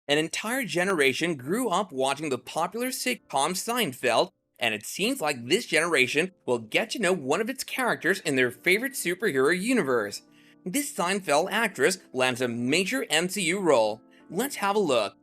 An entire generation grew up watching the popular sitcom Seinfeld, and it seems like this generation will get to know one of its characters in their favorite superhero universe. This Seinfeld actress lands a major MCU role. Let's have a look.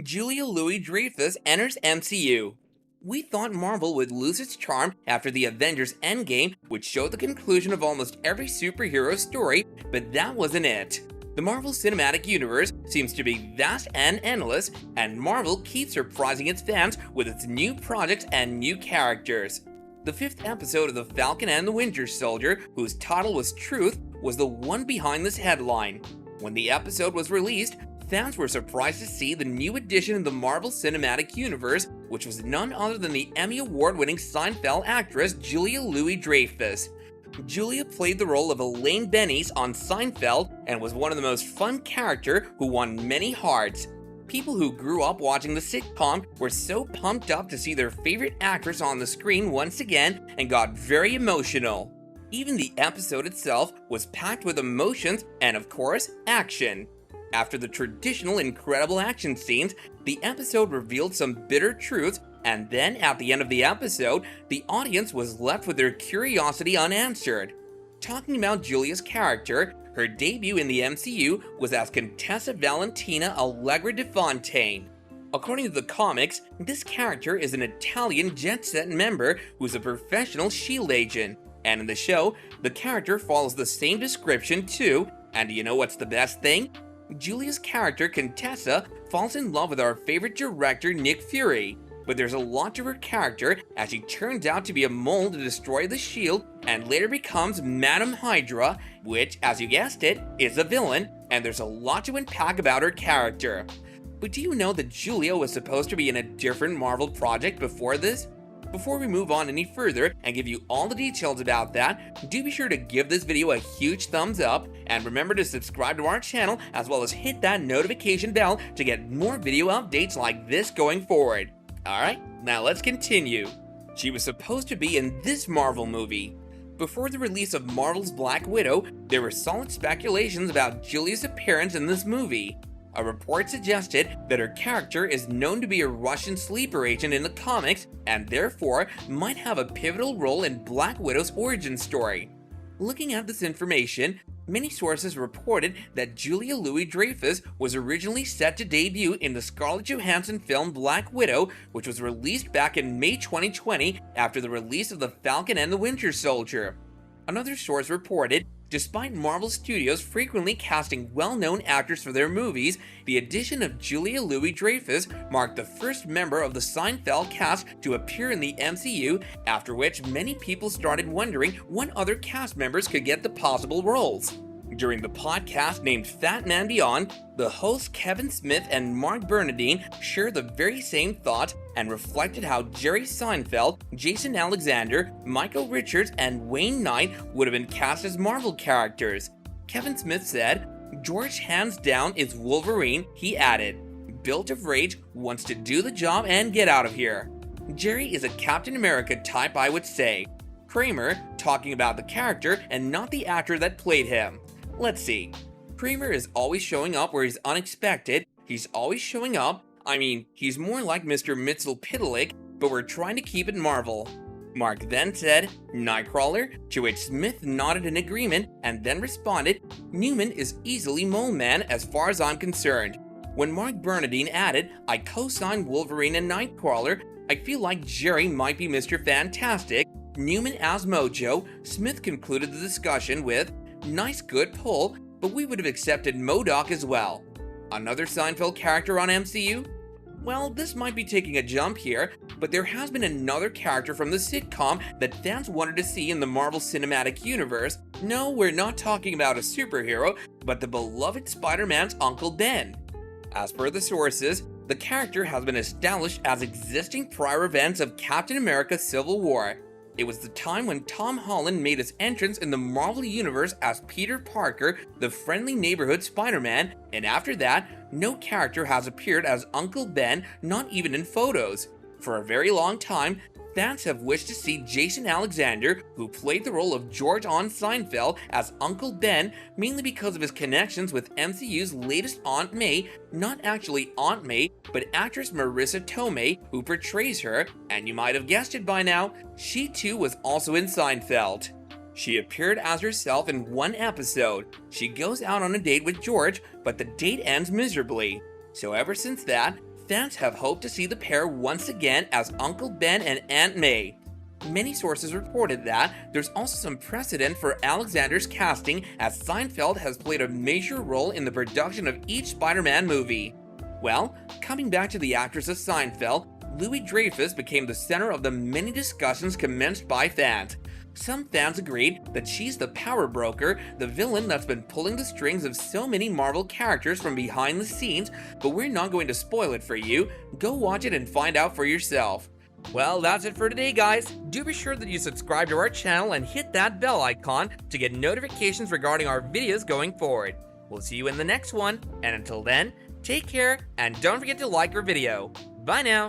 Julia Louis-Dreyfus enters MCU. We thought Marvel would lose its charm after the Avengers Endgame, which showed the conclusion of almost every superhero story, but that wasn't it. The Marvel Cinematic Universe seems to be vast and endless, and Marvel keeps surprising its fans with its new projects and new characters. The fifth episode of The Falcon and the Winter Soldier, whose title was Truth, was the one behind this headline. When the episode was released, fans were surprised to see the new addition of the Marvel Cinematic Universe, which was none other than the Emmy Award-winning Seinfeld actress Julia Louis-Dreyfus. Julia played the role of Elaine Bennies on Seinfeld and was one of the most fun characters who won many hearts. People who grew up watching the sitcom were so pumped up to see their favorite actress on the screen once again and got very emotional. Even the episode itself was packed with emotions and, of course, action. After the traditional incredible action scenes, the episode revealed some bitter truths, and then at the end of the episode, the audience was left with their curiosity unanswered. Talking about Julia's character, her debut in the MCU was as Contessa Valentina Allegra de Fontaine. According to the comics, this character is an Italian jet-set member who's a professional SHIELD agent, and in the show, the character follows the same description too, and do you know what's the best thing? Julia's character, Contessa, falls in love with our favorite director, Nick Fury. But there's a lot to her character, as she turns out to be a mole to destroy the SHIELD and later becomes Madam Hydra, which, as you guessed it, is a villain, and there's a lot to unpack about her character. But do you know that Julia was supposed to be in a different Marvel project before this? Before we move on any further and give you all the details about that, do be sure to give this video a huge thumbs up, and remember to subscribe to our channel as well as hit that notification bell to get more video updates like this going forward. Alright, now let's continue. She was supposed to be in this Marvel movie. Before the release of Marvel's Black Widow, there were solid speculations about Julia's appearance in this movie. A report suggested that her character is known to be a Russian sleeper agent in the comics and therefore might have a pivotal role in Black Widow's origin story. Looking at this information, many sources reported that Julia Louis-Dreyfus was originally set to debut in the Scarlett Johansson film Black Widow, which was released back in May 2020 after the release of The Falcon and the Winter Soldier. Another source reported, despite Marvel Studios frequently casting well-known actors for their movies, the addition of Julia Louis-Dreyfus marked the first member of the Seinfeld cast to appear in the MCU, after which many people started wondering what other cast members could get the possible roles. During the podcast named Fat Man Beyond, the hosts Kevin Smith and Mark Bernardine shared the very same thoughts and reflected how Jerry Seinfeld, Jason Alexander, Michael Richards, and Wayne Knight would have been cast as Marvel characters. Kevin Smith said, "George hands down is Wolverine," he added. "Built of rage, wants to do the job and get out of here." Jerry is a Captain America type, I would say. Kramer, talking about the character and not the actor that played him. Let's see. Kramer is always showing up where he's unexpected. He's always showing up. I mean, he's more like Mr. Mxyzptlk, but we're trying to keep it Marvel. Mark then said, "Nightcrawler," to which Smith nodded in agreement and then responded, "Newman is easily Mole Man as far as I'm concerned." When Mark Bernardine added, "I co-signed Wolverine and Nightcrawler, I feel like Jerry might be Mr. Fantastic," Newman as Mojo, Smith concluded the discussion with, "Nice good pull, but we would have accepted MODOK as well." Another Seinfeld character on MCU? Well, this might be taking a jump here, but there has been another character from the sitcom that fans wanted to see in the Marvel Cinematic Universe. No, we're not talking about a superhero, but the beloved Spider-Man's Uncle Ben. As per the sources, the character has been established as existing prior events of Captain America Civil War. It was the time when Tom Holland made his entrance in the Marvel Universe as Peter Parker, the friendly neighborhood Spider-Man, and after that, no character has appeared as Uncle Ben, not even in photos. For a very long time, fans have wished to see Jason Alexander, who played the role of George on Seinfeld, as Uncle Ben, mainly because of his connections with MCU's latest Aunt May, not actually Aunt May, but actress Marissa Tomei, who portrays her, and you might have guessed it by now, she too was also in Seinfeld. She appeared as herself in one episode. She goes out on a date with George, but the date ends miserably. So ever since that, fans have hoped to see the pair once again as Uncle Ben and Aunt May. Many sources reported that there's also some precedent for Alexander's casting, as Seinfeld has played a major role in the production of each Spider-Man movie. Well, coming back to the actress of Seinfeld, Louis-Dreyfus became the center of the many discussions commenced by fans. Some fans agreed that she's the power broker, the villain that's been pulling the strings of so many Marvel characters from behind the scenes, but we're not going to spoil it for you. Go watch it and find out for yourself. Well, that's it for today, guys. Do be sure that you subscribe to our channel and hit that bell icon to get notifications regarding our videos going forward. We'll see you in the next one, and until then, take care and don't forget to like our video. Bye now!